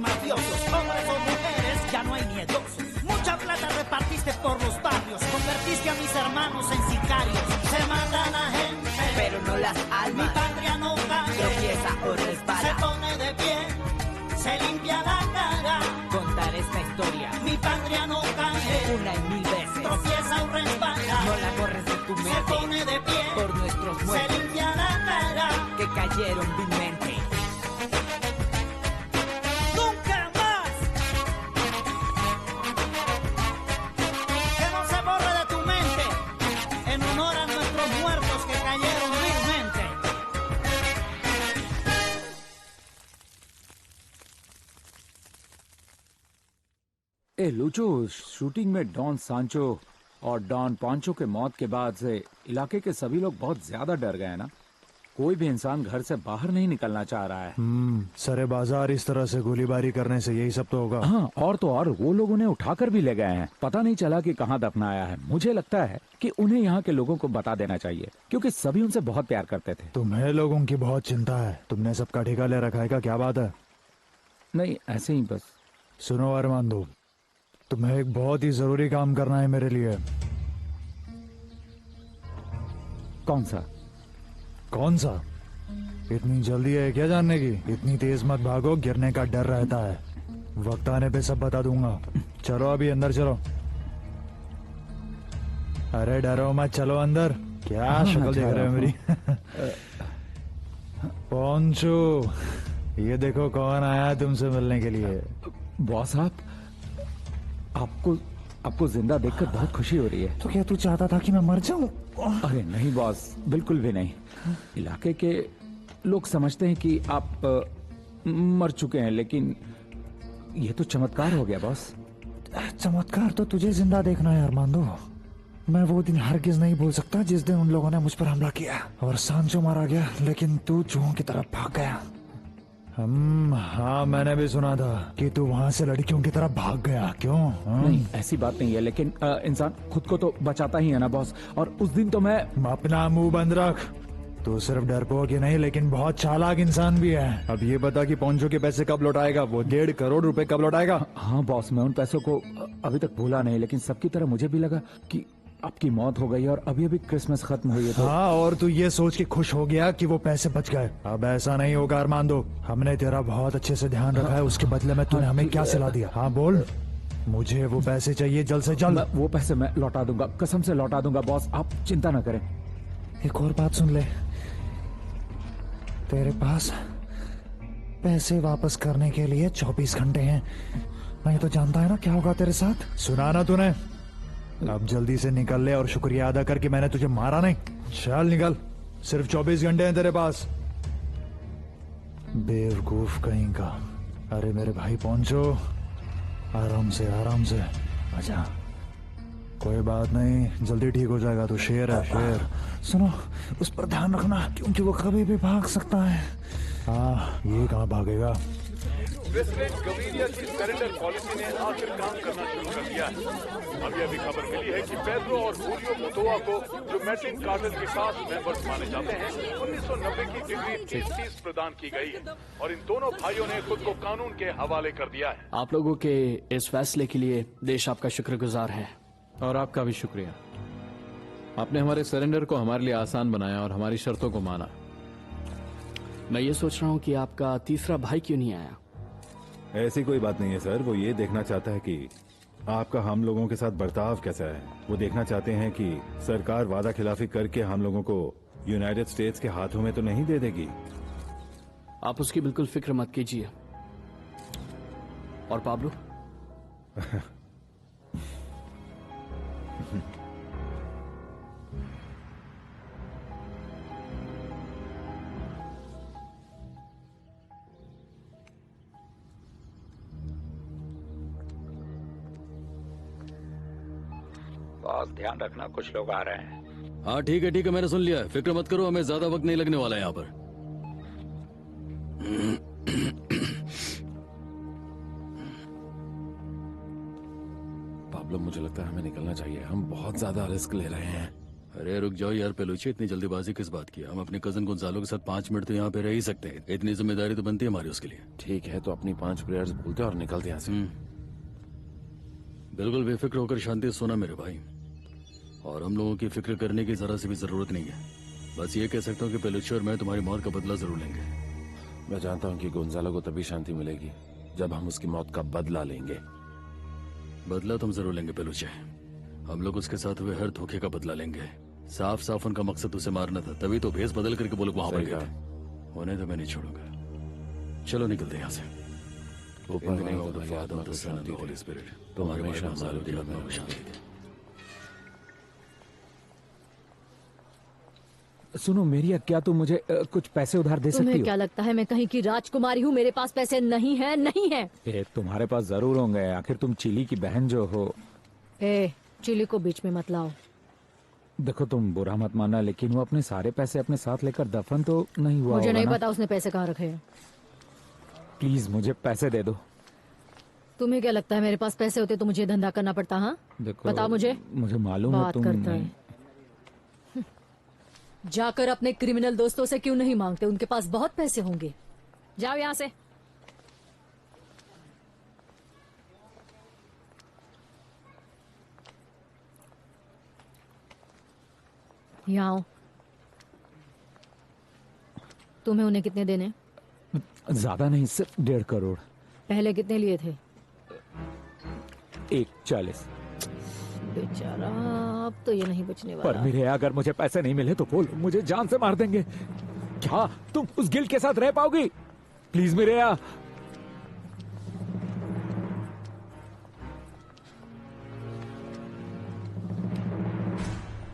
mafiosos, hombres o mujeres, ya no hay miedosos. Mucha plata repartiste por los barrios, convertiste a mis hermanos en sicarios. Se matan a gente, pero no las almas. Mi patria no cae, tropieza o resbala. Se pone de pie, se limpia la cara. Contar esta historia, mi patria no cae, una y mil veces. Tropieza o resbala, no la borres de tu mente. Se pone de pie, por nuestros muertos. Se limpia la cara, que cayeron vilmente. Locho, shooting में don सांचो और don पांचो के मौत के बाद से इलाके के सभी लोग बहुत ज्यादा डर गए ना। कोई भी इंसान घर से बाहर नहीं निकलना चाह रहा है। सरे बाजार इस तरह से गोलीबारी करने से यही सब तो होगा। हाँ, और तो और वो लोग उन्हें उठाकर भी ले गए हैं। पता नहीं चला कि कहाँ दफनाया है। मुझे लगता है कि उन्हें यहाँ के लोगों को बता देना चाहिए, क्योंकि सभी उनसे बहुत प्यार करते थे। तुम्हें लोगों की बहुत चिंता है। तुमने सबका ठेका ले रखा है का? क्या बात है? नहीं, ऐसे ही बस। सुनो अरमांदो, तुम्हें एक बहुत ही जरूरी काम करना है मेरे लिए। कौन सा? कौन सा? इतनी जल्दी है क्या जानने की? इतनी तेज मत भागो, गिरने का डर रहता है। वक्त आने पे सब बता दूंगा। चलो अभी अंदर चलो। अरे डरो मत, चलो अंदर। क्या शक्ल देख रहे हो मेरी? पहुंचो, ये देखो कौन आया तुमसे मिलने के लिए। बॉस आपको जिंदा देखकर बहुत खुशी हो रही है। तो क्या तू चाहता था कि मैं मर जाऊं? अरे नहीं बॉस, बिल्कुल भी नहीं। इलाके के लोग समझते हैं कि आप मर चुके हैं, लेकिन ये तो चमत्कार हो गया बॉस। चमत्कार तो तुझे जिंदा देखना है अरमांदो। मैं वो दिन हरगिज नहीं भूल सकता जिस दिन उन लोगों ने मुझ पर हमला किया और सांचो मारा गया, लेकिन तू चूहों की तरफ भाग गया। हाँ, मैंने भी सुना था कि तू वहाँ से लड़कियों की तरफ भाग गया। क्यों? नहीं, ऐसी बात नहीं है, लेकिन इंसान खुद को तो बचाता ही है ना बॉस। और उस दिन तो मैं अपना मुंह बंद रख। तू सिर्फ डरपोक ही नहीं, लेकिन बहुत चालाक इंसान भी है। अब ये बता कि पॉन्चो के पैसे कब लौटाएगा? वो 1.5 करोड़ रुपए कब लौटाएगा? हाँ बॉस, मैं उन पैसों को अभी तक भूला नहीं, लेकिन सबकी तरह मुझे भी लगा कि आपकी मौत हो गई और अभी क्रिसमस खत्म हुई है तो... हाँ, और तू ये सोच के खुश हो गया कि वो पैसे बच गए। अब ऐसा नहीं होगा अरमांदो। हमने तेरा बहुत अच्छे से ध्यान रखा है, उसके बदले में तूने हमें क्या सिला दिया? हाँ बोल। मुझे वो पैसे चाहिए जल्द से जल्द। वो पैसे मैं लौटा दूंगा, कसम से लौटा दूंगा बॉस, आप चिंता न करें। एक और बात सुन ले, तेरे पास पैसे वापस करने के लिए 24 घंटे हैं। मैं तो जानता है ना क्या होगा तेरे साथ। सुना ना तूने? अब जल्दी से निकल ले और शुक्रिया अदा कर कि मैंने तुझे मारा नहीं। चल निकल, सिर्फ 24 घंटे हैं तेरे पास। बेवकूफ कहीं का। अरे मेरे भाई पहुंचो, आराम से आराम से। अच्छा, कोई बात नहीं, जल्दी ठीक हो जाएगा। तो शेर है, शेर। सुनो, उस पर ध्यान रखना क्योंकि वो कभी भी भाग सकता है। हाँ, ये कहाँ भागेगा? प्रेसिडेंट गवीरिया की सरेंडर पॉलिसी ने आखिर काम करना शुरू कर दिया है। अभी खबर मिली है कि पेड्रो और जूलियो मोतोआ को, जो मैटिन कार्टर के साथ मेंबर्स माने जाते हैं, 1990 की डिग्री 30 प्रदान की गई है और इन दोनों भाइयों ने खुद को कानून के हवाले कर दिया है। आप लोगों के इस फैसले के लिए देश आपका शुक्रगुजार है। और आपका भी शुक्रिया। आपने हमारे सरेंडर को हमारे लिए आसान बनाया और हमारी शर्तों को माना। मैं ये सोच रहा हूँ कि आपका तीसरा भाई क्यों नहीं आया? ऐसी कोई बात नहीं है सर। वो ये देखना चाहता है कि आपका हम लोगों के साथ बर्ताव कैसा है। वो देखना चाहते हैं कि सरकार वादा खिलाफी करके हम लोगों को यूनाइटेड स्टेट्स के हाथों में तो नहीं दे देगी। आप उसकी बिल्कुल फिक्र मत कीजिए। और पाब्लो? बॉस ध्यान रखना, कुछ लोग आ रहे हैं। हाँ ठीक है, मैंने सुन लिया। फिक्र मत करो, हमें ज्यादा वक्त नहीं लगने वाला है यहाँ पर। पाब्लो, मुझे लगता है हमें निकलना चाहिए। हम बहुत ज्यादा रिस्क ले रहे हैं। अरे रुक जाओ यार पेलुची, इतनी जल्दीबाजी किस बात की? हम अपने कजन गोंजालो के साथ 5 मिनट तो यहाँ पे रह ही सकते हैं। इतनी जिम्मेदारी तो बनती है हमारी उसके लिए। ठीक है, तो अपनी 5 प्रेयर्स बोलते और निकलते यहाँ से। बिल्कुल बेफिक्र होकर शांति से सोना मेरे भाई, और हम लोगों की फिक्र करने की जरा सी भी जरूरत नहीं है। बस ये कह सकता हूँ कि पेलुची और मैं तुम्हारी मौत का बदला जरूर लेंगे। मैं जानता हूँ कि गोंजालो को तभी शांति मिलेगी जब हम उसकी मौत का बदला लेंगे। बदला तुम जरूर लेंगे पेलुची। हम लोग उसके साथ हुए हर धोखे का बदला लेंगे। साफ साफ उनका मकसद उसे मारना था, तभी तो भेस बदल करके वो लोग वहां पर गए थे। होने तो मैं नहीं छोड़ूंगा। चलो निकलते यहाँ से। तुम्हारे हमेशा शांति दे। सुनो मेरिया, क्या तुम मुझे कुछ पैसे उधार दे सकती तुम्हें हो? क्या लगता है मैं कहीं की राजकुमारी हूँ? मेरे पास पैसे नहीं है, नहीं है। तुम्हारे पास जरूर होंगे, आखिर तुम चिली की बहन जो हो। चिली को बीच में मत लाओ। देखो तुम बुरा मत मानना, लेकिन वो अपने सारे पैसे अपने साथ लेकर दफन तो नहीं हुआ मुझे होगा नहीं ना? पता उसने पैसे कहाँ रखे हैं। प्लीज मुझे पैसे दे दो। तुम्हें क्या लगता है मेरे पास पैसे होते तो मुझे धंधा करना पड़ता? हाँ देखो बताओ मुझे मालूम है बात तुम करता है। जाकर अपने क्रिमिनल दोस्तों से क्यों नहीं मांगते? उनके पास बहुत पैसे होंगे। जाओ यहाँ से। यहाँ आओ। तुम्हें उन्हें कितने देने? ज्यादा नहीं, सिर्फ 1.5 करोड़। पहले कितने लिए थे? 1.40। बेचारा, अब तो ये नहीं बचने वाला। पर मेरे अगर मुझे पैसे नहीं मिले तो वो लोग मुझे जान से मार देंगे। क्या तुम उस गिल्ड के साथ रह पाओगी? प्लीज मेरे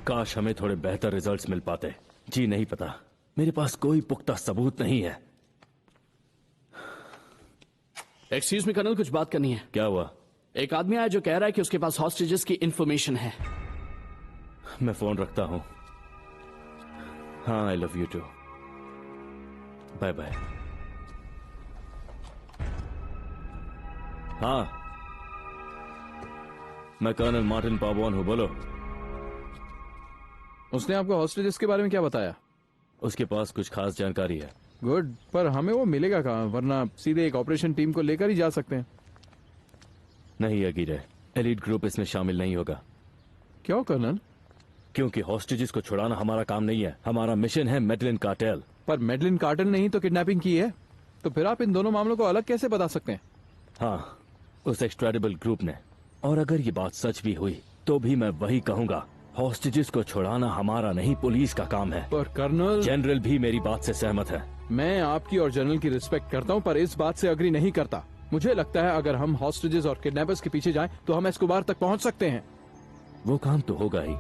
काश हमें थोड़े बेहतर रिजल्ट्स मिल पाते। जी नहीं पता, मेरे पास कोई पुख्ता सबूत नहीं है। एक्सक्यूज मी कर्नल, कुछ बात करनी है। क्या हुआ? एक आदमी आया जो कह रहा है कि उसके पास हॉस्टेजेस की इंफॉर्मेशन है। मैं फोन रखता हूं। हाँ, I love you too. Bye bye. हाँ, मैं कर्नल मार्टिन पाबोन हूं, बोलो। उसने आपको हॉस्टेजेस के बारे में क्या बताया? उसके पास कुछ खास जानकारी है। गुड, पर हमें वो मिलेगा कहाँ? वरना सीधे एक ऑपरेशन टीम को लेकर ही जा सकते हैं। नहीं अगीरे, एलीट ग्रुप इसमें शामिल नहीं होगा। क्यों कर्नल? क्योंकि हॉस्टेजेस को छुड़ाना हमारा काम नहीं है। हमारा मिशन है मेडलिन कार्टेल। पर मेडलिन कार्टेल ने ही तो किडनैपिंग की है, तो फिर आप इन दोनों मामलों को अलग कैसे बता सकते हैं? हाँ, उस एक्सट्रेडिबल ग्रुप ने। और अगर ये बात सच भी हुई तो भी मैं वही कहूंगा, हॉस्टेजेस को छुड़ाना हमारा नहीं, पुलिस का काम है। पर कर्नल, जनरल भी मेरी बात से सहमत है। मैं आपकी और जनरल की रिस्पेक्ट करता हूँ, पर इस बात से अग्री नहीं करता। मुझे लगता है अगर हम हॉस्टेजेस और किडनैपर्स के पीछे जाएं तो हम एस्कोबार तक पहुंच सकते हैं। वो काम तो होगा ही,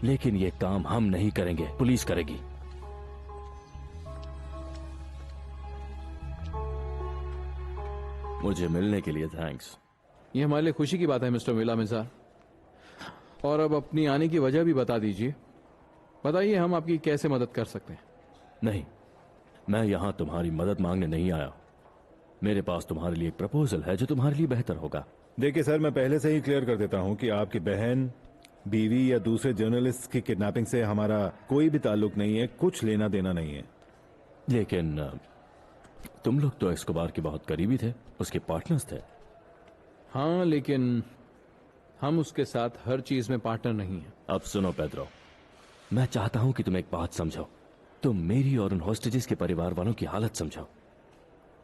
लेकिन ये काम हम नहीं करेंगे, पुलिस करेगी। मुझे मिलने के लिए थैंक्स। ये हमारे लिए खुशी की बात है मिस्टर विलामिज़ार। और अब अपनी आने की वजह भी बता दीजिए। बताइए हम आपकी कैसे मदद कर सकते हैं? नहीं, मैं यहां तुम्हारी मदद मांगने नहीं आया। मेरे पास तुम्हारे लिए एक प्रपोजल है जो तुम्हारे लिए बेहतर होगा। देखिए सर, मैं पहले से ही क्लियर कर देता हूं कि आपकी बहन, बीवी या दूसरे जर्नलिस्ट की किडनैपिंग से हमारा कोई भी ताल्लुक नहीं है, कुछ लेना देना नहीं है। लेकिन तुम लोग तो एस्कोबार के बहुत करीबी थे, उसके पार्टनर्स थे। हाँ, लेकिन हम उसके साथ हर चीज में पार्टनर नहीं है। अब सुनो पेड्रो, मैं चाहता हूं कि तुम एक बात समझो। तुम मेरी और उन हॉस्टेजेस के परिवार वालों की हालत समझो।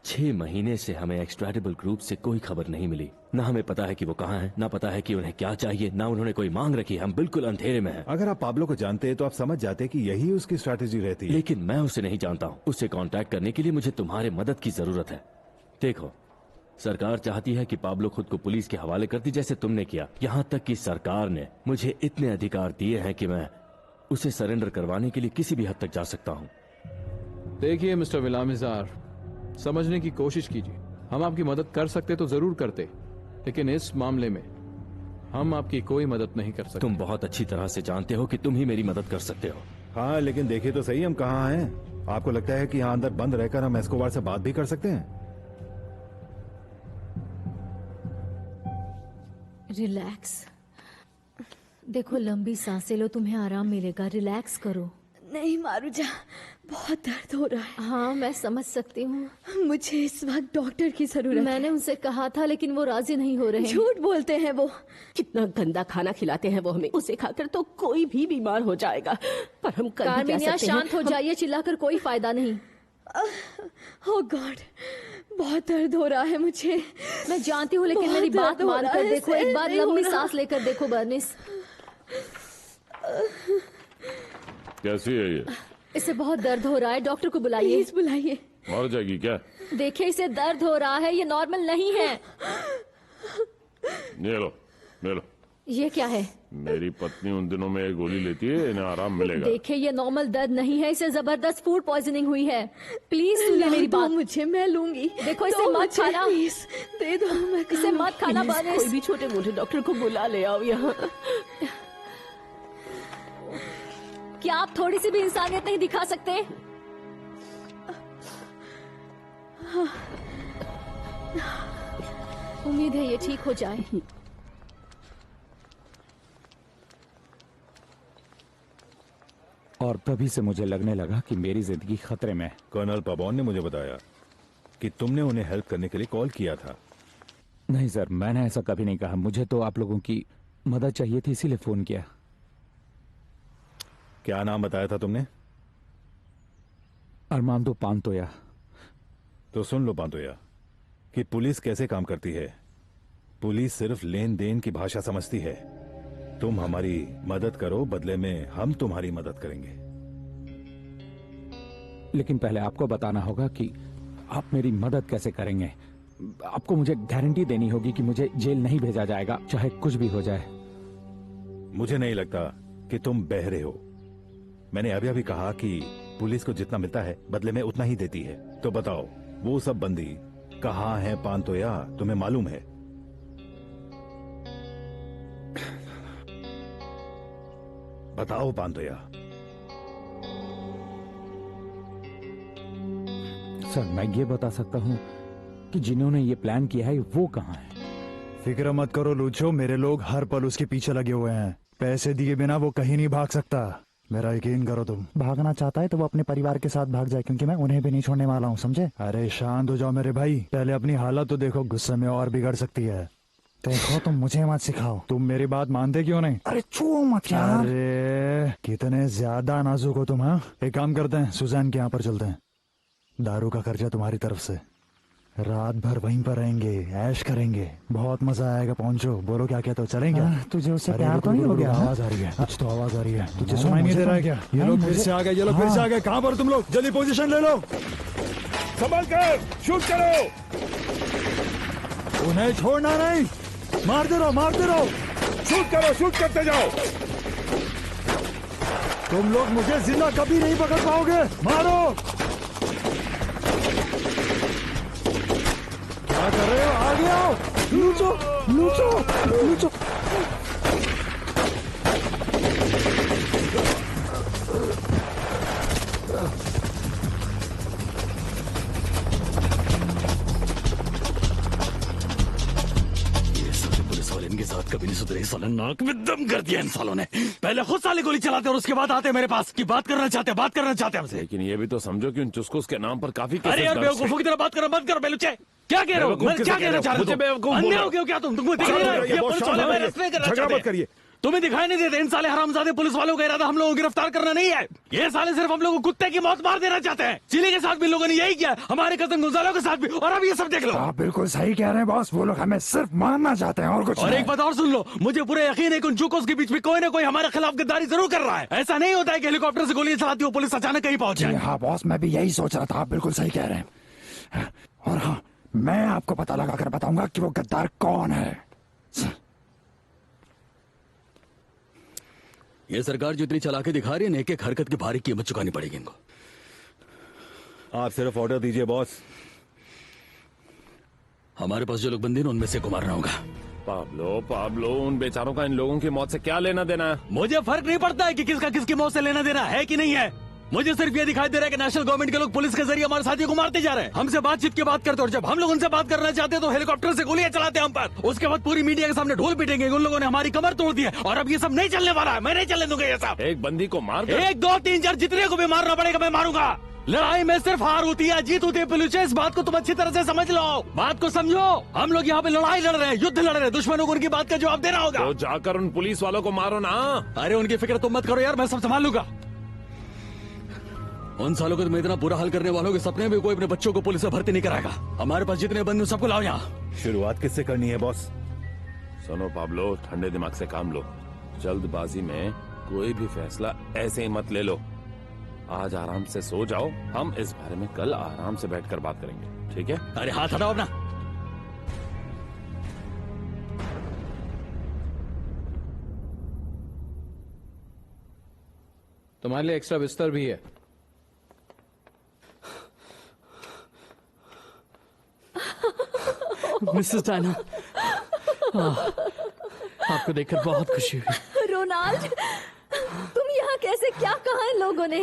6 महीने से हमें एक्सट्रैडिबल ग्रुप से कोई खबर नहीं मिली। ना हमें पता है कि वो कहाँ हैं, ना पता है कि उन्हें क्या चाहिए, ना उन्होंने कोई मांग रखी। हम बिल्कुल अंधेरे में हैं। अगर आप पाब्लो को जानते तो आप समझ जाते कि यही उसकी स्ट्रैटेजी रहती है। लेकिन मैं उसे नहीं जानता हूँ। उससे कांटेक्ट करने के लिए मुझे तुम्हारे मदद की जरूरत है। देखो, सरकार चाहती है कि पाब्लो खुद को पुलिस के हवाले कर दी, जैसे तुमने किया। यहाँ तक कि सरकार ने मुझे इतने अधिकार दिए हैं कि मैं उसे सरेंडर करवाने के लिए किसी भी हद तक जा सकता हूँ। देखिए मिस्टर विलामिज़ार, समझने की कोशिश कीजिए। हम आपकी मदद कर सकते तो जरूर करते, लेकिन इस मामले में हम आपकी कोई मदद नहीं कर सकते। तुम बहुत अच्छी तरह से जानते हो कि तुम ही मेरी मदद कर सकते हो। हाँ, लेकिन देखिए तो सही हम कहाँ हैं। आपको लगता है कि यहाँ अंदर बंद रहकर हम एस्कोबार से बात भी कर सकते हैं? रिलैक्स। देखो लंबी सांसें लो, तुम्हें आराम मिलेगा, रिलैक्स करो। नहीं मारूजा, बहुत दर्द हो रहा है। हाँ मैं समझ सकती हूँ। मुझे इस वक्त डॉक्टर की जरूरत है। मैंने उनसे कहा था लेकिन वो राजी नहीं हो रहे। झूठ बोलते हैं वो। कितना गंदा खाना खिलाते हैं वो हमें, उसे खाकर तो कोई भी बीमार हो जाएगा। पर हम कर भी क्या कार्मिनिया सकते हैं? शांत हो जाइए, चिल्लाकर कोई फायदा नहीं। ओह गॉड, बहुत दर्द हो रहा है मुझे। मैं जानती हूँ लेकिन मेरी बात मानकर देखो, एक बार लंबी सांस लेकर देखो बर्निस। कैसी है ये? इसे बहुत दर्द हो रहा है, डॉक्टर को बुलाइए। प्लीज बुलाइए। मर जाएगी क्या? देखिए इसे दर्द हो रहा है, ये नॉर्मल नहीं है। ले लो, ले लो। ये क्या है? मेरी पत्नी उन दिनों में एक गोली लेती है, इन्हें आराम मिलेगा। देखिए ये नॉर्मल दर्द नहीं है, इसे जबरदस्त फूड पॉइजनिंग हुई है। प्लीज सुनिए मेरी बात। मुझे, मैं लूंगी। देखो इसे मत खाना, दे दो। मैं इसे मत खाना बर्निस। कोई भी छोटे मोटे डॉक्टर को बुला ले आओ यहाँ। क्या आप थोड़ी सी भी इंसानियत नहीं दिखा सकते? उम्मीद है ये ठीक हो जाए। और तभी से मुझे लगने लगा कि मेरी जिंदगी खतरे में है। कर्नल पबौन ने मुझे बताया कि तुमने उन्हें हेल्प करने के लिए कॉल किया था। नहीं सर, मैंने ऐसा कभी नहीं कहा। मुझे तो आप लोगों की मदद चाहिए थी, इसीलिए फोन किया। क्या नाम बताया था तुमने? अरमांदो पांतोया। तो सुन लो पांतोया कि पुलिस कैसे काम करती है। पुलिस सिर्फ लेन देन की भाषा समझती है। तुम हमारी मदद करो, बदले में हम तुम्हारी मदद करेंगे। लेकिन पहले आपको बताना होगा कि आप मेरी मदद कैसे करेंगे। आपको मुझे गारंटी देनी होगी कि मुझे जेल नहीं भेजा जाएगा, चाहे कुछ भी हो जाए। मुझे नहीं लगता कि तुम बहरे हो। मैंने अभी अभी कहा कि पुलिस को जितना मिलता है बदले में उतना ही देती है। तो बताओ वो सब बंदी कहाँ है पांतोया, तुम्हें मालूम है? बताओ पांतोया। सर मैं ये बता सकता हूँ कि जिन्होंने ये प्लान किया है वो कहाँ है। फिक्र मत करो लूचो, मेरे लोग हर पल उसके पीछे लगे हुए हैं। पैसे दिए बिना वो कहीं नहीं भाग सकता, मेरा यकीन करो तुम। भागना चाहता है तो वो अपने परिवार के साथ भाग जाए, क्योंकि मैं उन्हें भी नहीं छोड़ने वाला हूँ, समझे? अरे शांत हो जाओ मेरे भाई, पहले अपनी हालत तो देखो, गुस्से में और बिगड़ सकती है। देखो तुम मुझे मत सिखाओ। तुम मेरी बात मानते क्यों नहीं? अरे छू मत यार। अरे कितने ज्यादा नाजुक हो तुम। हाँ एक काम करते हैं, सुजैन के यहाँ पर चलते हैं। दारू का खर्चा तुम्हारी तरफ से। रात भर वहीं पर रहेंगे, ऐश करेंगे, बहुत मजा आएगा। पहुंचो, बोलो क्या कहते हो, चलेंगे? तुझे उससे प्यार तो नहीं हो गया? आवाज आ रही है, कुछ तो आवाज आ रही है। तुझे सुनाई नहीं दे रहा है क्या? ये लोग फिर से आ गए, ये लोग फिर से आ गए। कहाँ पर तुम लोग? जल्दी पोजीशन ले लो, संभल कर शूट करो। उन्हें छोड़ना नहीं, मारते रहो, मारते रहो। शूट करो, शूट करते जाओ। तुम लोग मुझे जिंदा कभी नहीं पकड़ पाओगे, मारो। क्या कर रहे हो? आगे आओ, लूचो लूचो लूचो। इनके साथ कभी नहीं सुधरे। साले नाक में दम कर दिया इन सालों ने। पहले खुद साले गोली चलाते और उसके बाद आते मेरे पास कि बात करना चाहते हमसे। लेकिन ये भी तो समझो कि उन चुस्कुस के नाम पर काफी अरे यार बेवकूफों की तरह बात करना बंद करो बेलुचे। क्या कह रहे हो? क्या कहना चाह रहे हो? अन्य हो क्या तुम? तुमको दिख नहीं रहा है? ये पुलिस वाले अरेस्ट नहीं करना चाहते। तुम्हें दिखाई नहीं देते? इन साले हरामजादे पुलिस वालों का इरादा हम लोगों को गिरफ्तार करना नहीं है। ये साले सिर्फ हम लोगों को कुत्ते की मौत मार देना चाहते हैं। चिली के साथ भी लोगों ने यही किया, हमारे कजन गुंजालो के साथ भी, और अब ये सब देख लो। आप बिल्कुल सही कह रहे हैं बॉस, वो लोग हमें सिर्फ मारना चाहते हैं और कुछ और एक बात और सुन लो, मुझे पूरा यकीन है कि उन चुकों के बीच में कोई ना कोई हमारे खिलाफ गद्दारी जरूर कर रहा है। ऐसा नहीं होता है कि हेलीकॉप्टर से गोलियां चलाती हो पुलिस अचानक कहीं पहुंच जाए। हाँ बॉस, मैं भी यही सोच रहा था, आप बिल्कुल सही कह रहे हैं। और हाँ, मैं आपको पता लगा कर बताऊंगा कि वो गद्दार कौन है। ये सरकार जो इतनी चालाकी दिखा रही है ना, एक हरकत की भारी कीमत चुकानी पड़ेगी इनको। आप सिर्फ ऑर्डर दीजिए बॉस। हमारे पास जो लोग बंदी हैं उनमें से को मारना होगा। पाब्लो, उन बेचारों का इन लोगों की मौत से क्या लेना देना है? मुझे फर्क नहीं पड़ता है कि किसका किसकी मौत से लेना देना है कि नहीं है। मुझे सिर्फ ये दिखाई दे रहा है कि नेशनल गवर्नमेंट के लोग पुलिस के जरिए हमारे साथियों को मारते जा रहे हैं। हमसे बातचीत की बात करते और जब हम लोग उनसे बात करना चाहते हैं तो हेलीकॉप्टर से गोलियां चलाते हैं हम पर। उसके बाद पूरी मीडिया के सामने ढोल पीटेंगे। उन लोगों ने हमारी कमर तोड़ दी है और अब ये सब नहीं चलने वाला है। मैं नहीं चलने दूंगा ये सब। एक बंदी को मार 1, 2, 3, 4 जितने को भी मारना पड़ेगा मैं मारूंगा। लड़ाई में सिर्फ हार होती है, जीत होती है पिलूचे। इस बात को तुम अच्छी तरह से समझ लो। बात को समझो। हम लोग यहाँ पे लड़ाई लड़ रहे हैं, युद्ध लड़ रहे हैं। दुश्मनों को उनकी बात का जवाब देना होगा। तो जाकर उन पुलिस वालों को मारो ना। अरे उनकी फिक्र तुम मत करो यार, मैं सब संभाल लूंगा। उन सालों को तुम इतना बुरा हाल करने वालों के सपने में कोई अपने बच्चों को पुलिस में भर्ती नहीं कराएगा। हमारे पास जितने बंदे सबको लाओ यहाँ। शुरुआत किससे करनी है बॉस? सुनो पाब्लो, ठंडे दिमाग से काम लो। जल्दबाजी में कोई भी फैसला ऐसे ही मत ले लो। आज आराम से सो जाओ। हम इस बारे में कल आराम से बैठकर बात करेंगे, ठीक है? अरे हाथ हटाओ अपना। तुम्हारे लिए एक्स्ट्रा बिस्तर भी है। मिसेस डायना, आपको देखकर बहुत खुशी हुई। रोनाल्ड, तुम यहाँ कैसे? क्या कहा इन लोगों ने?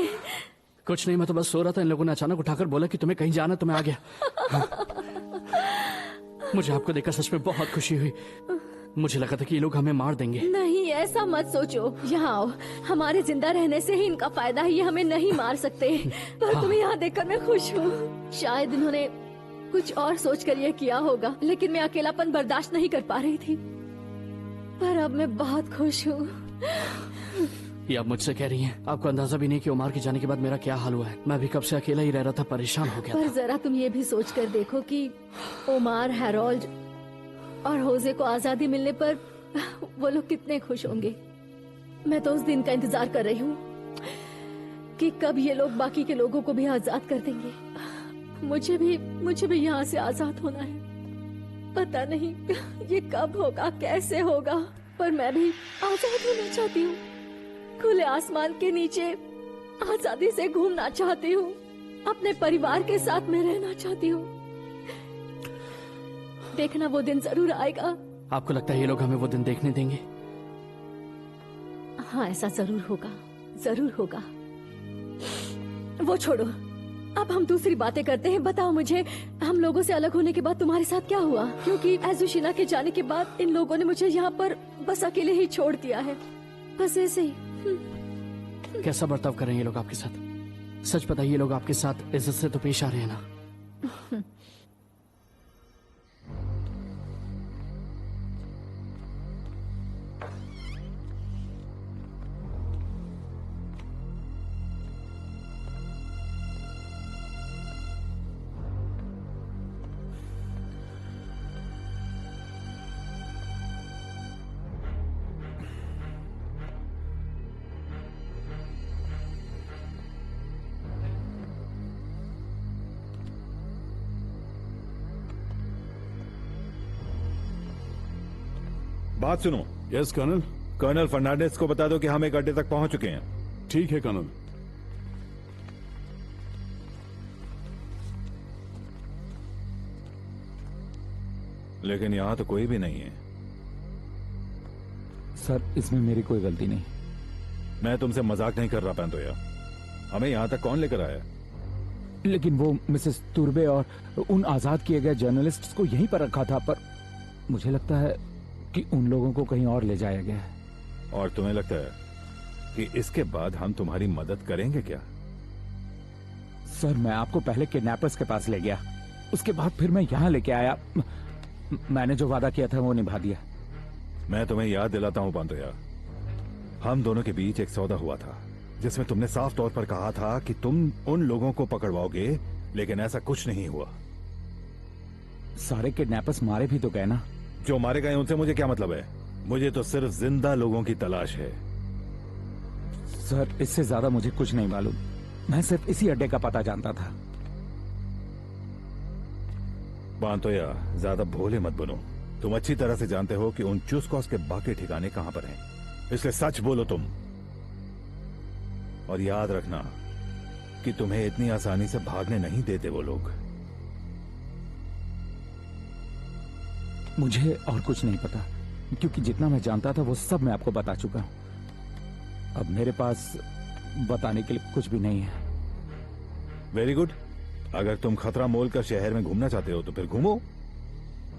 कुछ नहीं, मैं तो बस सो रहा था। इन लोगों ने अचानक उठाकर बोला कि तुम्हें कहीं जाना, तो मैं आ गया। मुझे आपको देखकर सच में बहुत खुशी हुई। मुझे लगा था कि ये लोग हमें मार देंगे। नहीं, ऐसा मत सोचो। यहाँ आओ, हमारे जिंदा रहने से ही इनका फायदा है। ये हमें नहीं मार सकते। पर तुम्हें यहाँ देखकर मैं खुश हूँ। शायद इन्होंने कुछ और सोचकर ये किया होगा, लेकिन मैं अकेलापन बर्दाश्त नहीं कर पा रही थी। पर अब मैं बहुत खुश हूँ। ये आप मुझसे कह रही हैं? आपको अंदाजा भी नहीं कि उमार के जाने के बाद मेरा क्या हाल हुआ है। मैं भी कब से अकेला ही रह रहा था, परेशान हो गया पर था। जरा तुम ये भी सोच कर देखो कि उमार, हैरोल्ड और होजे को आजादी मिलने पर वो लोग कितने खुश होंगे। मैं तो उस दिन का इंतजार कर रही हूँ कि कब ये लोग बाकी के लोगों को भी आजाद कर देंगे। मुझे भी यहाँ से आजाद होना है। पता नहीं ये कब होगा, कैसे होगा, पर मैं भी आजाद होना चाहती हूँ। खुले आसमान के नीचे आजादी से घूमना चाहती हूँ। अपने परिवार के साथ मैं रहना चाहती हूँ। देखना वो दिन जरूर आएगा। आपको लगता है ये लोग हमें वो दिन देखने देंगे? हाँ, ऐसा जरूर होगा, जरूर होगा। वो छोड़ो, अब हम दूसरी बातें करते हैं। बताओ मुझे, हम लोगों से अलग होने के बाद तुम्हारे साथ क्या हुआ? क्योंकि एजुशिना के जाने के बाद इन लोगों ने मुझे यहाँ पर बस अकेले ही छोड़ दिया है। बस ऐसे ही। कैसा बर्ताव कर रहे हैं ये लोग आपके साथ? सच बताइए, ये लोग आपके साथ इज्जत से तो पेश आ रहे हैं ना? बात सुनो। Yes colonel. कर्नल फर्नांडिस को बता दो कि हम एक अड्डे तक पहुंच चुके हैं। ठीक है कर्नल। लेकिन यहां तो कोई भी नहीं है। सर, इसमें मेरी कोई गलती नहीं। मैं तुमसे मजाक नहीं कर रहा पैंतोया। हमें यहां तक कौन लेकर आया? लेकिन वो मिसेस तुर्बे और उन आजाद किए गए जर्नलिस्ट्स को यहीं पर रखा था, पर मुझे लगता है कि उन लोगों को कहीं और ले जाया गया है। और तुम्हें लगता है कि इसके बाद हम तुम्हारी मदद करेंगे क्या? सर, मैं आपको पहले किडनैपर्स के पास ले गया, उसके बाद फिर मैं यहाँ लेके आया। मैंने जो वादा किया था वो निभा दिया। मैं तुम्हें याद दिलाता हूं पांतोया, हम दोनों के बीच एक सौदा हुआ था जिसमें तुमने साफ तौर पर कहा था कि तुम उन लोगों को पकड़वाओगे, लेकिन ऐसा कुछ नहीं हुआ। सारे किडनैपर्स मारे भी तो गए ना। जो मारे गए उनसे मुझे क्या मतलब है? मुझे तो सिर्फ जिंदा लोगों की तलाश है। सर, इससे ज्यादा मुझे कुछ नहीं मालूम। मैं सिर्फ इसी अड्डे का पता जानता था। पांतोया, ज्यादा भोले मत बनो। तुम अच्छी तरह से जानते हो कि उन चुस्कॉस के बाकी ठिकाने कहां पर हैं, इसलिए सच बोलो तुम। और याद रखना कि तुम्हें इतनी आसानी से भागने नहीं देते वो लोग। मुझे और कुछ नहीं पता, क्योंकि जितना मैं जानता था वो सब मैं आपको बता चुका हूं। अब मेरे पास बताने के लिए कुछ भी नहीं है। Very good. अगर तुम खतरा मोल कर शहर में घूमना चाहते हो तो फिर घूमो,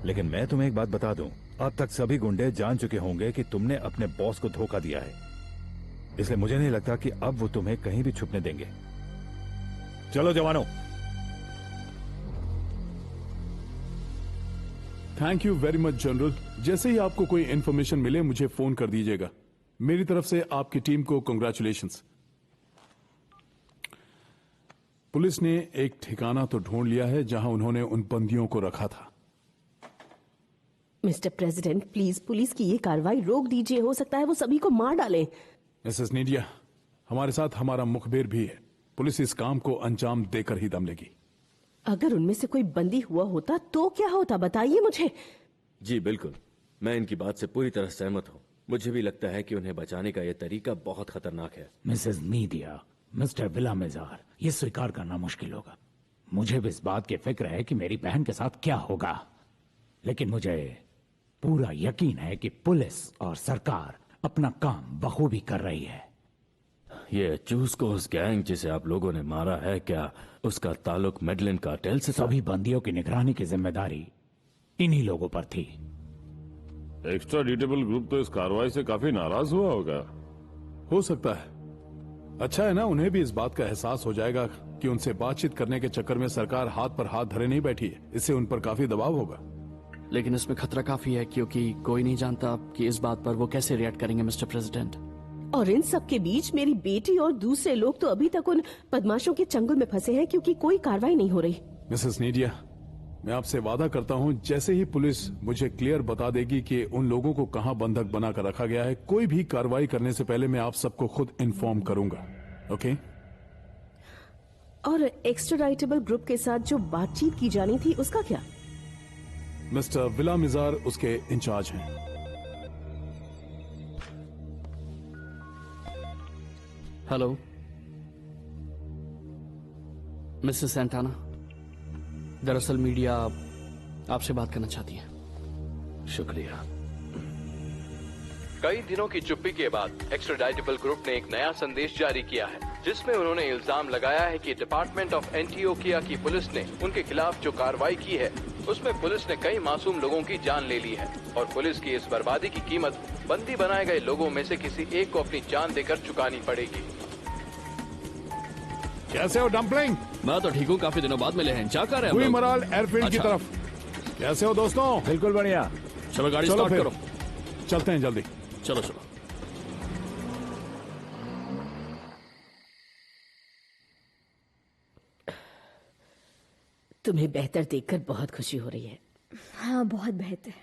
लेकिन मैं तुम्हें एक बात बता दूं, अब तक सभी गुंडे जान चुके होंगे कि तुमने अपने बॉस को धोखा दिया है, इसलिए मुझे नहीं लगता कि अब वो तुम्हें कहीं भी छुपने देंगे। चलो जवानों। Thank you very much general. जैसे ही आपको कोई इन्फॉर्मेशन मिले मुझे फोन कर दीजिएगा। मेरी तरफ से आपकी टीम को कांग्रेचुलेशंस। पुलिस ने एक ठिकाना तो ढूंढ लिया है जहां उन्होंने उन बंदियों को रखा था। मिस्टर प्रेसिडेंट, प्लीज पुलिस की ये कार्रवाई रोक दीजिए। हो सकता है वो सभी को मार डालें। मिसेस नीडिया, हमारे साथ हमारा मुखबिर भी है। पुलिस इस काम को अंजाम देकर ही दम लेगी। अगर उनमें से कोई बंदी हुआ होता तो क्या होता, बताइए मुझे। जी बिल्कुल, मैं इनकी बात से पूरी तरह सहमत हूँ। मुझे भी लगता है कि उन्हें बचाने का यह तरीका बहुत खतरनाक है। मिसेस नीडिया, मिस्टर विलामिजार, ये स्वीकार करना मुश्किल होगा। मुझे भी इस बात की फिक्र है कि मेरी बहन के साथ क्या होगा, लेकिन मुझे पूरा यकीन है कि पुलिस और सरकार अपना काम बखूबी कर रही है। ये चूस को उस गैंग जिसे आप लोगों ने मारा है, क्या उसका ताल्लुक मेडलिन कार्टेल से? सभी बंदियों की निगरानी की जिम्मेदारी इन्हीं लोगों पर थी। एक्स्ट्रा डिटेबल ग्रुप तो इस कार्रवाई से काफी नाराज हुआ होगा। हो सकता है। अच्छा है ना, उन्हें भी इस बात का एहसास हो जाएगा कि उनसे बातचीत करने के चक्कर में सरकार हाथ पर हाथ धरे नहीं बैठी है। इससे उन पर काफी दबाव होगा। लेकिन इसमें खतरा काफी है क्योंकि कोई नहीं जानता कि इस बात पर वो कैसे रिएक्ट करेंगे मिस्टर प्रेसिडेंट। और इन सब के बीच मेरी बेटी और दूसरे लोग तो अभी तक उन बदमाशों के चंगुल में फंसे हैं क्योंकि कोई कार्रवाई नहीं हो रही। मिसेस नीडिया, मैं आपसे वादा करता हूं जैसे ही पुलिस मुझे क्लियर बता देगी कि उन लोगों को कहां बंधक बनाकर रखा गया है, कोई भी कार्रवाई करने से पहले मैं आप सबको खुद इन्फॉर्म करूंगा। ओके? और एक्स्ट्राडाइटेबल ग्रुप के साथ जो बातचीत की जानी थी उसका क्या? मिस्टर विलामिजार उसके इंचार्ज हैं। हेलो मिसेस सैंटाना, दरअसल मीडिया आपसे बात करना चाहती है। शुक्रिया। कई दिनों की चुप्पी के बाद एक्स्ट्राडाइटेबल ग्रुप ने एक नया संदेश जारी किया है जिसमें उन्होंने इल्जाम लगाया है कि डिपार्टमेंट ऑफ एंटियोकिया की पुलिस ने उनके खिलाफ जो कार्रवाई की है उसमें पुलिस ने कई मासूम लोगों की जान ले ली है और पुलिस की इस बर्बादी की कीमत बंदी बनाए गए लोगों में से किसी एक को अपनी जान देकर चुकानी पड़ेगी। कैसे हो डम्पलिंग? मैं तो ठीक हूँ, काफी दिनों बाद मिले हैं। क्या कर रहे हैं? हुई मराल एयरफील्ड की तरफ। कैसे हो दोस्तों? बिल्कुल बढ़िया। चलो गाड़ी स्टार्ट करो। चलते हैं जल्दी। चलो चलो। तुम्हें बेहतर देखकर बहुत खुशी हो रही है। हाँ, बहुत बेहतर।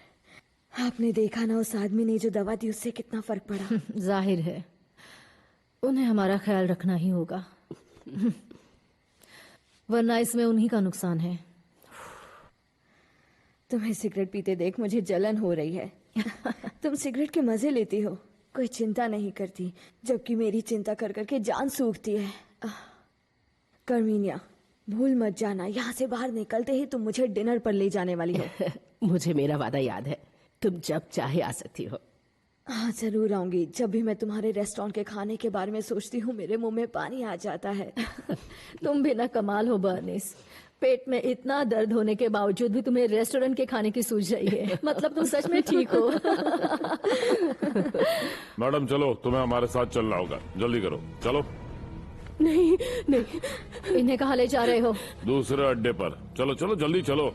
आपने देखा ना उस आदमी ने जो दवा दी उससे कितना फर्क पड़ा। जाहिर है उन्हें हमारा ख्याल रखना ही होगा, वरना इसमें उन्हीं का नुकसान है। तुम्हें सिगरेट पीते देख मुझे जलन हो रही है। तुम सिगरेट के मजे लेती हो, कोई चिंता नहीं करती, जबकि मेरी चिंता कर करके जान सूखती है। कर्मीनिया, भूल मत जाना, यहाँ से बाहर निकलते ही तुम मुझे डिनर पर ले जाने वाली हो। मुझे मेरा वादा याद है, तुम जब चाहे आ सकती हो। हाँ, जरूर आऊंगी। जब भी मैं तुम्हारे रेस्टोरेंट के खाने के बारे में सोचती हूँ मेरे मुंह में पानी आ जाता है। तुम भी ना कमाल हो बर्निस, पेट में इतना दर्द होने के बावजूद भी तुम्हें रेस्टोरेंट के खाने की सूझ रही है। मतलब तुम सच में ठीक हो। मैडम चलो, तुम्हें हमारे साथ चलना होगा, जल्दी करो, चलो। नहीं नहीं। इन्हें कहाँ ले जा रहे हो? दूसरे अड्डे पर। चलो चलो जल्दी चलो।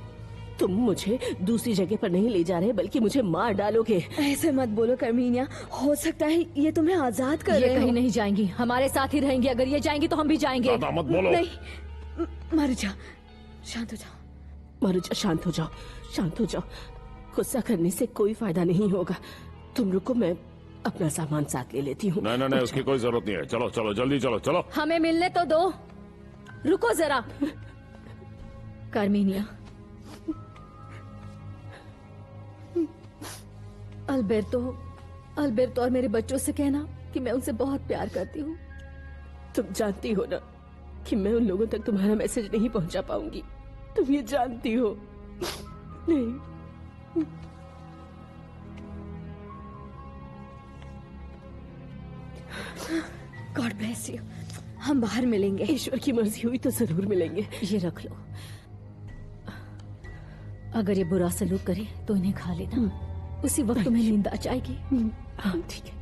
तुम मुझे दूसरी जगह पर नहीं ले जा रहे बल्कि मुझे मार डालोगे। ऐसे मत बोलो कर्मीनिया, हो सकता है ये तुम्हें आजाद कर रहे हो। ये कहीं नहीं जाएंगी, हमारे साथ ही रहेंगी। अगर ये जाएंगी तो हम भी जाएंगे। मत बोलो। नहीं, मारुजा शांत हो जाओ। मारुजा शांत हो जाओ, शांत हो जाओ। गुस्सा करने से कोई फायदा नहीं होगा। तुम रुको, मैं अपना सामान साथ ले लेती हूँ। नहीं, उसकी कोई जरूरत नहीं है। चलो चलो जल्दी चलो चलो। हमें मिलने तो दो, रुको जरा। कार्मिनिया, अल्बर्टो और मेरे बच्चों से कहना कि मैं उनसे बहुत प्यार करती हूँ। तुम जानती हो ना कि मैं उन लोगों तक तुम्हारा मैसेज नहीं पहुंचा पाऊंगी। तुम ये जानती हो। नहीं, गॉड ब्लेस यू। हम बाहर मिलेंगे। ईश्वर की मर्जी हुई तो जरूर मिलेंगे। ये रख लो। अगर ये बुरा सलूक करे तो इन्हें खा लेना, उसी वक्त तुम्हें नींद आ जाएगी। हाँ ठीक है।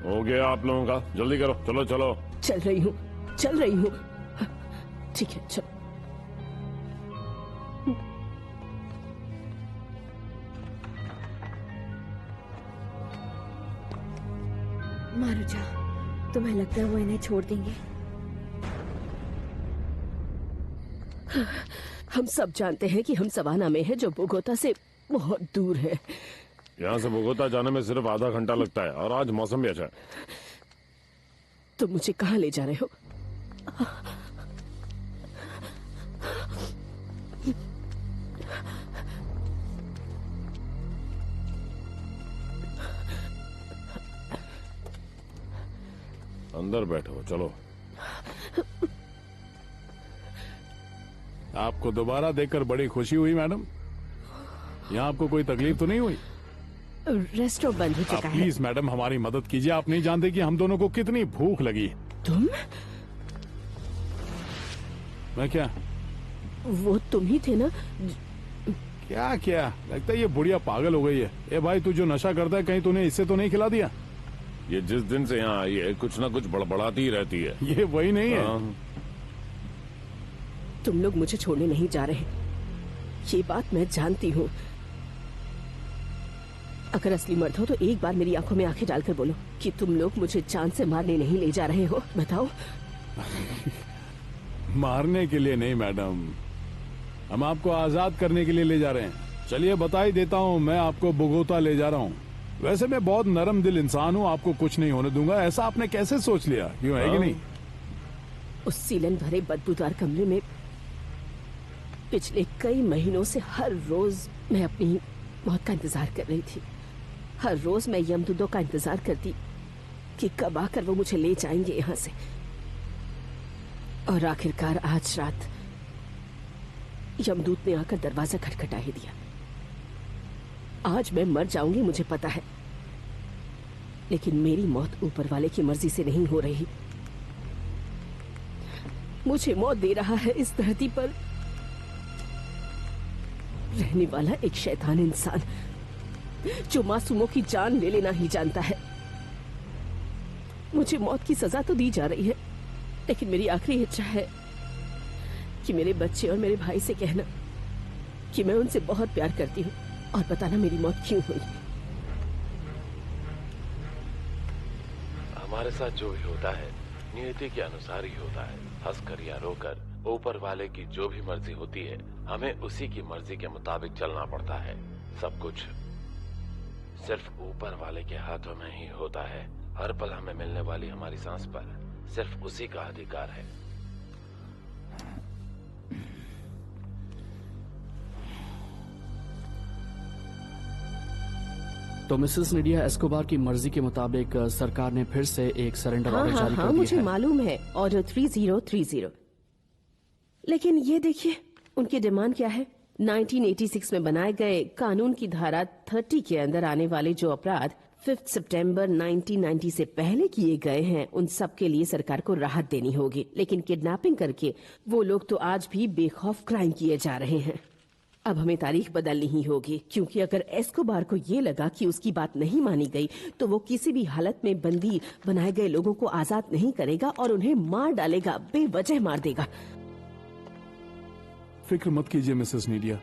हो गया आप लोगों का, जल्दी करो, चलो चलो। चल रही हूँ, चल रही हूँ। ठीक है, चल। मारुजा, तुम्हें लगता है वो इन्हें छोड़ देंगे? हम सब जानते हैं कि हम सवाना में हैं, जो बोगोता से बहुत दूर है। यहाँ से बोगोता जाने में सिर्फ आधा घंटा लगता है, और आज मौसम भी अच्छा है। तुम मुझे कहाँ ले जा रहे हो? अंदर बैठो, चलो। आपको दोबारा देखकर बड़ी खुशी हुई मैडम। यहाँ आपको कोई तकलीफ तो नहीं हुई? रेस्टोरेंट बंद हो चुका है। प्लीज मैडम हमारी मदद कीजिए, आप नहीं जानते कि हम दोनों को कितनी भूख लगी। तुम? मैं क्या? वो तुम ही थे ना? क्या क्या लगता है ये बुढ़िया पागल हो गई है। ए भाई, तू जो नशा करता है कहीं तूने इससे तो नहीं खिला दिया? ये जिस दिन से यहाँ आई है कुछ ना कुछ बड़बड़ाती ही रहती है। ये वही नहीं है। तुम लोग मुझे छोड़ने नहीं जा रहे, ये बात मैं जानती हूँ। अगर असली मर्द हो तो एक बार मेरी आंखों में आंखें डालकर बोलो कि तुम लोग मुझे जान से मारने नहीं ले जा रहे हो। बताओ। मारने के लिए नहीं मैडम, हम आपको आजाद करने के लिए ले जा रहे हैं। चलिए बता ही देता हूँ, मैं आपको बोगोता ले जा रहा हूँ। वैसे मैं बहुत नरम दिल इंसान हूँ, आपको कुछ नहीं होने दूंगा। ऐसा आपने कैसे सोच लिया? क्यों, है कि नहीं? उस सीलन भरे बदबूदार कमरे में पिछले कई महीनों से हर रोज मैं अपनी मौत का इंतजार कर रही थी। हर रोज मैं यमदूतों का इंतजार करती कि कब आकर वो मुझे ले जाएंगे यहाँ से। और आखिरकार आज रात यमदूत ने आकर दरवाजा खटखटा ही दिया। आज मैं मर जाऊंगी, मुझे पता है, लेकिन मेरी मौत ऊपर वाले की मर्जी से नहीं हो रही। मुझे मौत दे रहा है इस धरती पर रहने वाला एक शैतान इंसान, जो मासूमों की जान ले लेना ही जानता है। मुझे मौत की सजा तो दी जा रही है, लेकिन मेरी आखिरी इच्छा है कि मेरे बच्चे और मेरे भाई से कहना कि मैं उनसे बहुत प्यार करती हूँ, और बताना मेरी मौत क्यों हुई। हमारे साथ जो भी होता है नियति के अनुसार ही होता है। हंसकर या रोकर ऊपर वाले की जो भी मर्जी होती है, हमें उसी की मर्जी के मुताबिक चलना पड़ता है। सब कुछ सिर्फ ऊपर वाले के हाथों में ही होता है। हर पल हमें मिलने वाली हमारी सांस पर सिर्फ उसी का अधिकार है। तो मिसेस निडिया एस्कोबार की मर्जी के मुताबिक सरकार ने फिर से एक सरेंडर ऑर्डर जारी कर दिया है। मुझे मालूम है, ऑर्डर 3030। लेकिन ये देखिए, उनकी डिमांड क्या है? 1986 में बनाए गए कानून की धारा 30 के अंदर आने वाले जो अपराध 5 सितंबर 1990 से पहले किए गए हैं, उन सब के लिए सरकार को राहत देनी होगी। लेकिन किडनैपिंग करके वो लोग तो आज भी बेखौफ क्राइम किए जा रहे हैं। अब हमें तारीख बदलनी ही होगी, क्योंकि अगर एस्कोबार को ये लगा कि उसकी बात नहीं मानी गई तो वो किसी भी हालत में बंदी बनाए गए लोगों को आजाद नहीं करेगा और उन्हें मार डालेगा, बेवजह मार देगा। फिक्र मत कीजिए मिसेस नीडिया,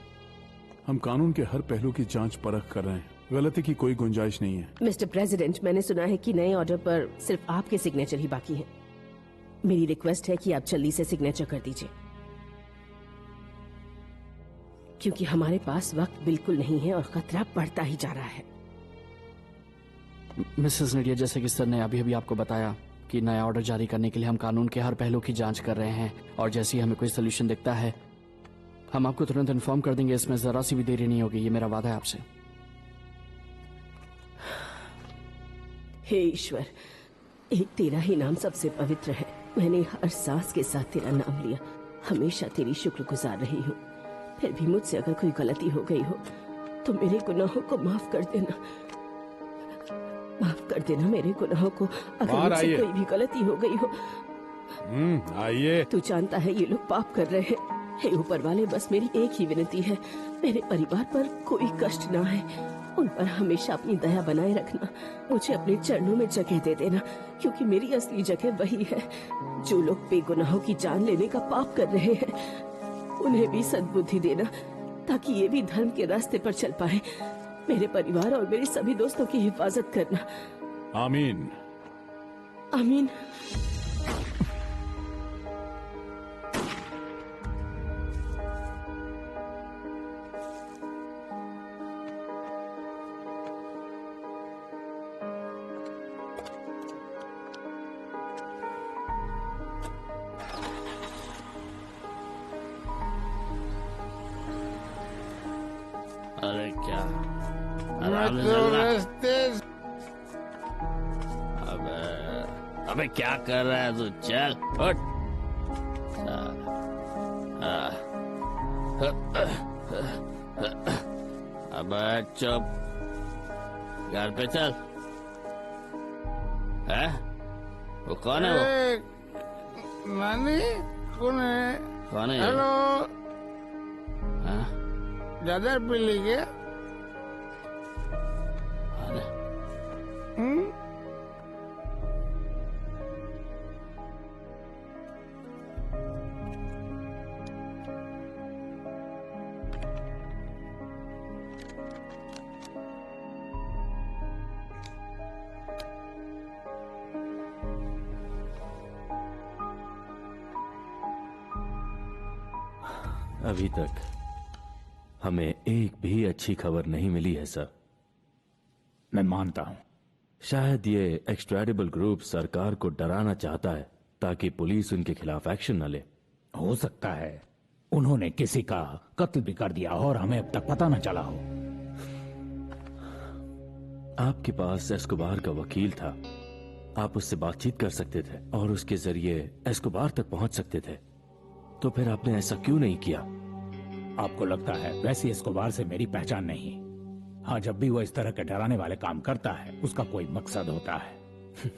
हम कानून के हर पहलू की जांच परख कर रहे हैं। गलती की कोई गुंजाइश नहीं है। मिस्टर प्रेसिडेंट, मैंने सुना है कि नए ऑर्डर पर सिर्फ आपके सिग्नेचर ही बाकी हैं। मेरी रिक्वेस्ट है कि आप जल्दी से सिग्नेचर कर दीजिए, क्योंकि हमारे पास वक्त बिल्कुल नहीं है और खतरा बढ़ता ही जा रहा है। मिसेस निडिया, जैसे कि सर ने अभी अभी आपको बताया कि नया ऑर्डर जारी करने के लिए हम कानून के हर पहलू की जांच कर रहे हैं, और जैसे ही हमें कोई सोल्यूशन दिखता है हम आपको तुरंत इन्फॉर्म कर देंगे। इसमें जरा सी भी देरी नहीं होगी, ये मेरा वादा है आपसे। हे ईश्वर, एक तेरा ही नाम सबसे पवित्र है। मैंने हर सांस के साथ तेरा नाम लिया, हमेशा तेरी शुक्रगुजार रही हूँ। फिर भी मुझसे अगर कोई गलती हो गई हो तो मेरे गुनाहों को माफ कर देना। माफ कर देना मेरे गुनाहों को, अगर बाहर मुझसे आइए। कोई भी गलती हो गई हो। आइए। तू जानता है ये लोग पाप कर रहे हैं। हे ऊपर वाले, बस मेरी एक ही विनती है, मेरे परिवार पर कोई कष्ट ना है, उन पर हमेशा अपनी दया बनाए रखना। मुझे अपने चरणों में जगह दे देना, क्योंकि मेरी असली जगह वही है। जो लोग बेगुनाहों की जान लेने का पाप कर रहे हैं, उन्हें भी सद्बुद्धि देना, ताकि ये भी धर्म के रास्ते पर चल पाए। मेरे परिवार और मेरे सभी दोस्तों की हिफाजत करना। आमीन। आमीन। अरे क्या मैं आराम से तो चलना। रास्ते अबे अबे क्या कर रहा है तू? चल उठ। चल। अबे चुप, घर पे चल। है वो कौन है? वो नानी कौन है? कौन है? हेलो, हाँ? ज्यादा पी ली क्या? हम्म? अभी तक हमें एक भी अच्छी खबर नहीं मिली है सर। मैं मानता हूं शायद ये एक्सट्रैडिबल ग्रुप सरकार को डराना चाहता है ताकि पुलिस उनके खिलाफ एक्शन न ले। हो सकता है उन्होंने किसी का कत्ल भी कर दिया और हमें अब तक पता न चला हो। आपके पास एस्कोबार का वकील था, आप उससे बातचीत कर सकते थे और उसके जरिए एस्कोबार तक पहुंच सकते थे, तो फिर आपने ऐसा क्यों नहीं किया? आपको लगता है वैसे एस्कोबार से मेरी पहचान नहीं? हाँ, जब भी वो इस तरह के डराने वाले काम करता है उसका कोई मकसद होता है।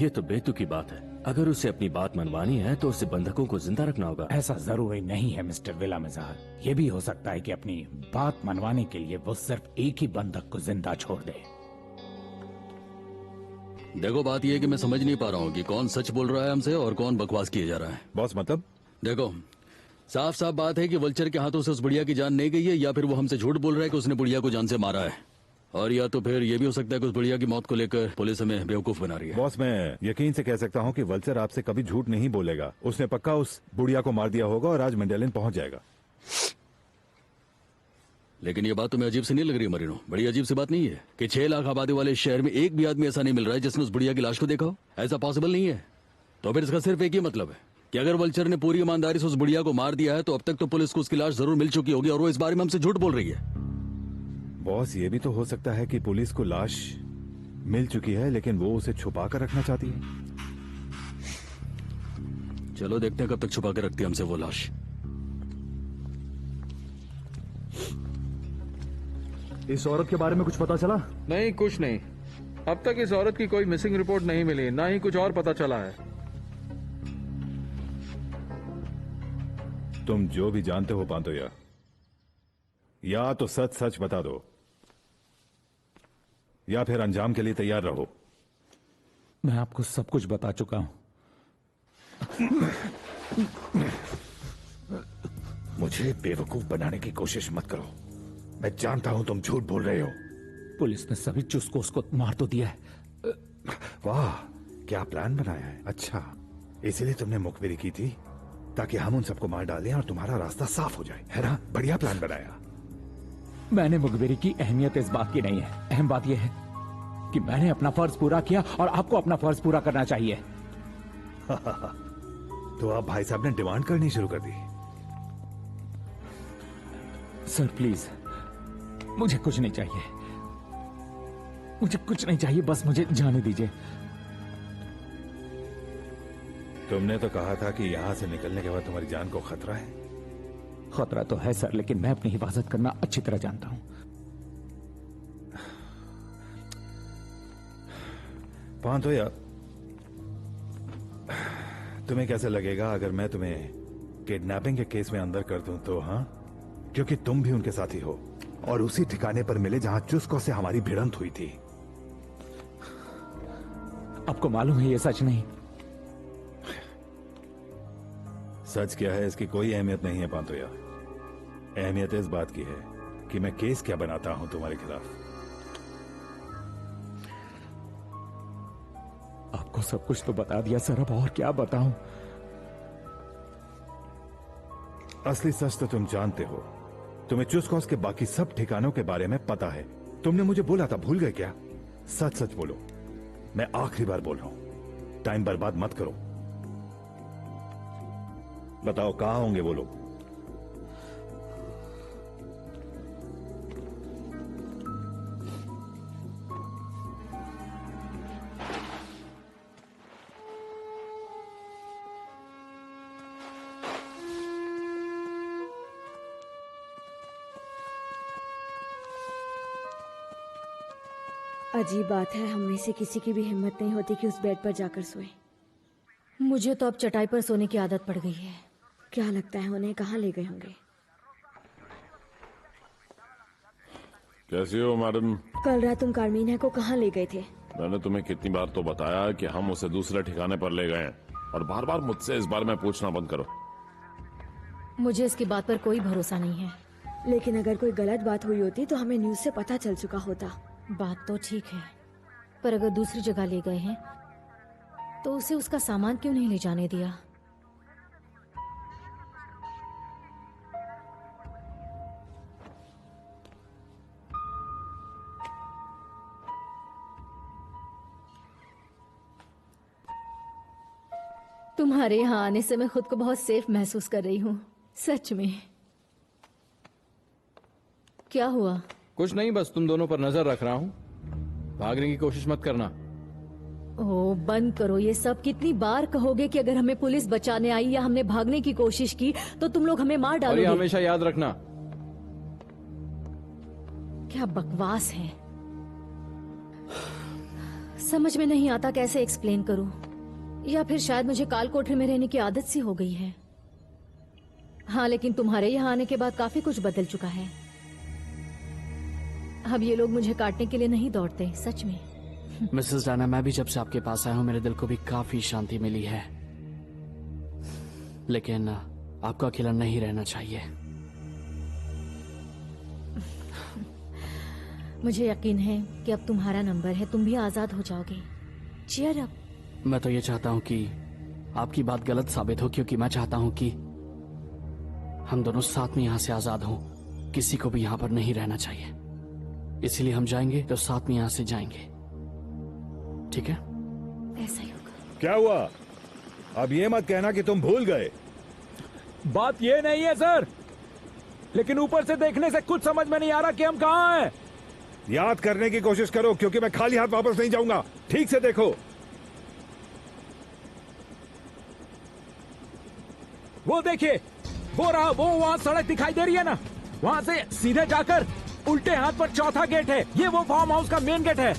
ये तो बेतुकी बात है। अगर उसे अपनी बात मनवानी है तो उसे बंधकों को जिंदा रखना होगा। ऐसा जरूरी नहीं है मिस्टर विलामेज़ार। ये भी हो सकता है कि अपनी बात मनवाने के लिए वो सिर्फ एक ही बंधक को जिंदा छोड़ दे। देखो, बात यह है कि मैं समझ नहीं पा रहा हूँ कि कौन सच बोल रहा है हमसे और कौन बकवास किए जा रहा है। बॉस मतलब? देखो, साफ साफ बात है कि वल्चर के हाथों से उस बुढ़िया की जान नहीं गई है, या फिर वो हमसे झूठ बोल रहा है कि उसने बुढ़िया को जान से मारा है, और या तो फिर ये भी हो सकता है कि उस बुढ़िया की मौत को लेकर पुलिस हमें बेवकूफ बना रही है। बॉस, मैं यकीन से कह सकता हूँ कि वल्चर आपसे कभी झूठ नहीं बोलेगा। उसने पक्का उस बुढ़िया को मार दिया होगा और आज मेंडेलिन पहुंच जाएगा। लेकिन ये बात तुम्हें अजीब सी नहीं लग रही मरीनो? बड़ी अजीब सी बात नहीं है कि 6 लाख आबादी वाले इस शहर में एक भी आदमी ऐसा नहीं मिल रहा है जिसने उस बुढ़िया की लाश को देखा हो? ऐसा पॉसिबल नहीं है। तो फिर इसका सिर्फ एक ही मतलब है कि अगर वल्चर ने पूरी ईमानदारी से उस बुढ़िया को मार दिया है तो अब तक तो पुलिस को उसकी लाश जरूर मिल चुकी होगी और वो इस बारे में हमसे झूठ बोल रही है। बॉस, ये भी तो हो सकता है कि पुलिस को लाश मिल चुकी है लेकिन वो उसे छुपा कर रखना चाहती है। चलो देखते हैं कब तक छुपा के रखती है हमसे वो लाश। इस औरत के बारे में कुछ पता चला? नहीं, कुछ नहीं। अब तक इस औरत की कोई मिसिंग रिपोर्ट नहीं मिली, ना ही कुछ और पता चला है। तुम जो भी जानते हो पांतोया, या तो सच सच बता दो या फिर अंजाम के लिए तैयार रहो। मैं आपको सब कुछ बता चुका हूं। मुझे बेवकूफ बनाने की कोशिश मत करो। मैं जानता हूं तुम झूठ बोल रहे हो। पुलिस ने सभी चुस्त को उसको मार तो दिया है। वाह, क्या प्लान बनाया है। अच्छा, इसीलिए तुमने मुखबिरी की थी ताकि हम उन सबको मार डालें और तुम्हारा रास्ता साफ हो जाए, है ना? बढ़िया प्लान बनाया। मैंने मुखबिरी की अहमियत इस बात की नहीं है। अहम बात यह है कि मैंने अपना फर्ज पूरा किया और आपको अपना फर्ज पूरा करना चाहिए। तो अब भाई साहब ने डिमांड करनी शुरू कर दी। सर प्लीज, मुझे कुछ नहीं चाहिए। मुझे कुछ नहीं चाहिए, बस मुझे जाने दीजिए। तुमने तो कहा था कि यहां से निकलने के बाद तुम्हारी जान को खतरा है। खतरा तो है सर, लेकिन मैं अपनी हिफाजत करना अच्छी तरह जानता हूं। पांतोया, तुम्हें कैसे लगेगा अगर मैं तुम्हें किडनैपिंग के केस में अंदर कर दूं तो? हाँ, क्योंकि तुम भी उनके साथी हो और उसी ठिकाने पर मिले जहां चुस्को से हमारी भिड़ंत हुई थी। आपको मालूम है ये सच नहीं? सच क्या है इसकी कोई अहमियत नहीं है पांतोया। अहमियत इस बात की है कि मैं केस क्या बनाता हूं तुम्हारे खिलाफ। आपको सब कुछ तो बता दिया सर, अब और क्या बताऊं? असली सच तो तुम जानते हो। तुम्हें चुस्कोस के बाकी सब ठिकानों के बारे में पता है। तुमने मुझे बोला था, भूल गए क्या? सच सच बोलो, मैं आखिरी बार बोल रहा हूं, टाइम बर्बाद मत करो। बताओ कहां होंगे वो लोग? अजीब बात है, हम में से किसी की भी हिम्मत नहीं होती कि उस बेड पर जाकर सोए। मुझे तो अब चटाई पर सोने की आदत पड़ गई है। क्या लगता है उन्हें कहाँ ले गए होंगे? कैसी हो मैडम? कल रात तुम कारमीना को कहाँ ले गए थे? मैंने तुम्हें कितनी बार तो बताया कि हम उसे दूसरे ठिकाने पर ले गए हैं, और बार बार मुझसे इस बारे में पूछना बंद करो। मुझे इसकी बात पर कोई भरोसा नहीं है। लेकिन अगर कोई गलत बात हुई होती तो हमें न्यूज़ से पता चल चुका होता। बात तो ठीक है, पर अगर दूसरी जगह ले गए हैं तो उसे उसका सामान क्यों नहीं ले जाने दिया? तुम्हारे यहाँ आने से मैं खुद को बहुत सेफ महसूस कर रही हूँ, सच में। क्या हुआ? कुछ नहीं, बस तुम दोनों पर नजर रख रहा हूँ। भागने की कोशिश मत करना। ओह बंद करो ये सब। कितनी बार कहोगे कि अगर हमें पुलिस बचाने आई या हमने भागने की कोशिश की तो तुम लोग हमें मार और डालोगे? ये हमेशा याद रखना। क्या बकवास है, समझ में नहीं आता कैसे एक्सप्लेन करूं। या फिर शायद मुझे काल कोठरी में रहने की आदत सी हो गई है। हाँ, लेकिन तुम्हारे यहाँ आने के बाद काफी कुछ बदल चुका है। अब ये लोग मुझे काटने के लिए नहीं दौड़ते, सच में। मिसेस डायना, मैं भी जब से आपके पास आया हूँ मेरे दिल को भी काफी शांति मिली है, लेकिन आपको अकेला नहीं रहना चाहिए। मुझे यकीन है कि अब तुम्हारा नंबर है, तुम भी आजाद हो जाओगे। Cheer up. मैं तो ये चाहता हूँ कि आपकी बात गलत साबित हो, क्योंकि मैं चाहता हूँ कि हम दोनों साथ में यहाँ से आजाद हों। किसी को भी यहाँ पर नहीं रहना चाहिए, इसीलिए हम जाएंगे तो साथ में यहाँ से जाएंगे, ठीक है? ऐसा ही होगा। क्या हुआ? अब ये मत कहना कि तुम भूल गए। बात ये नहीं है सर, लेकिन ऊपर से देखने से कुछ समझ में नहीं आ रहा कि हम कहाँ हैं। याद करने की कोशिश करो, क्योंकि मैं खाली हाथ वापस नहीं जाऊंगा। ठीक से देखो। वो देखिए, वो रहा, वो वहाँ सड़क दिखाई दे रही है ना, वहाँ से सीधे जाकर उल्टे हाथ पर चौथा गेट है। ये वो फार्म हाउस का मेन गेट है।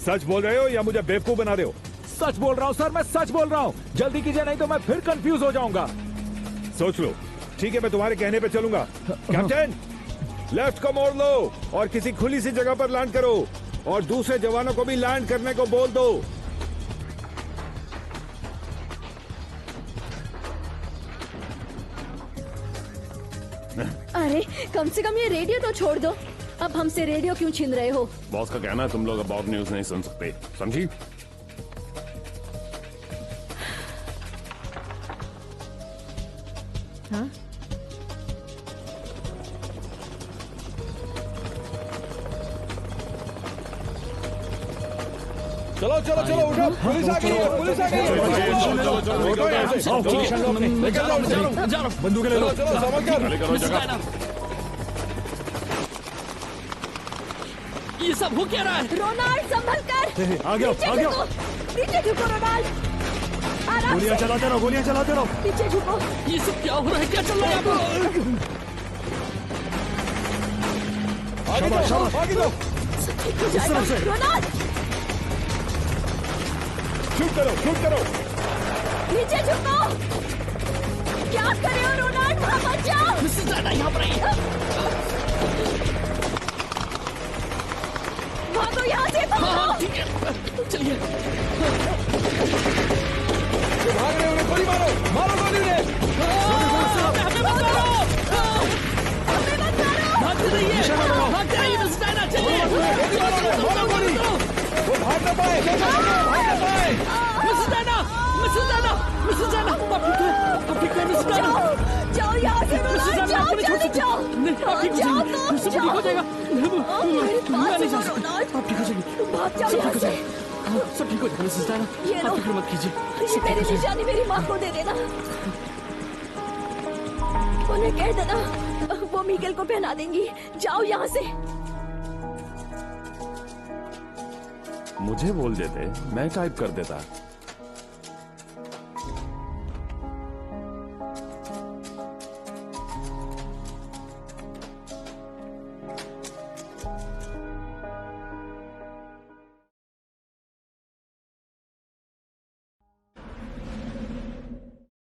सच बोल रहे हो या मुझे बेवकूफ बना रहे हो? सच बोल रहा हूँ सर, मैं सच बोल रहा हूँ। जल्दी कीजिए नहीं तो मैं फिर कंफ्यूज हो जाऊंगा। सोच लो। ठीक है, मैं तुम्हारे कहने पे चलूंगा। कैप्टन, लेफ्ट को मोड़ लो और किसी खुली सी जगह पर लैंड करो, और दूसरे जवानों को भी लैंड करने को बोल दो। अरे कम से कम ये रेडियो तो छोड़ दो। अब हमसे रेडियो क्यों छीन रहे हो? बॉस का कहना है तुम लोग अब और न्यूज नहीं सुन सकते, समझी? हाँ? चलो चलो चलो, उठो, पुलिस आ गई है, पुलिस आ गई है। बंदूकें ले लो। चलो समझ कर। ये सब हो क्या रहा है? रोनाल्ड संभल कर। आ गया, आ गया। नीचे झुको रोनाल्ड। आराम गोलियां से। चलाते रहो, गोलियां चलाते रहो। नीचे झुको। ये सब क्या हो रहा है? क्या चल रहा है यहाँ पर? शाबाश, शाबाश। सब ठीक हो जाएगा। रोनाल्ड शूट करो, शूट करो। नीचे झुको। क्या करे हो रोनाल्ड, वहाँ मत जाओ। मिसेस डायना यहाँ पर आइए। भागो यहाँ से, भागो। ठीक है, चलिए। भाग रहे उन्हें गोली मारो, मारो गोली उन्हें। हमें मत मारो। भागते रहिए, भागते रहिए मिसेस डायना, चलिए। मारो गोली, वो भाग ना पाए, भाग ना पाए। Mrs Diana, Mrs Diana, Mrs Diana, आप ठीक है मिसेस डायना। जाओ यहाँ से रोनाल्ड, जाओ, जल्दी जाओ। आप ठीक हो जाएंगे, सब ठीक हो जाएगा। मैं नहीं जा सकता, आप ठीक हो जाएंगे। भाग जाओ यहाँ से। सब ठीक हो जाएगा मिसेस डायना, ये लो, आप फिक्र मत कीजिए। ये मेरी निशानी मेरी माँ को दे देना। उन्हें कह देना वो मीगल को पहना देंगी। जाओ यहाँ से। मुझे बोल देते, मैं टाइप कर देता।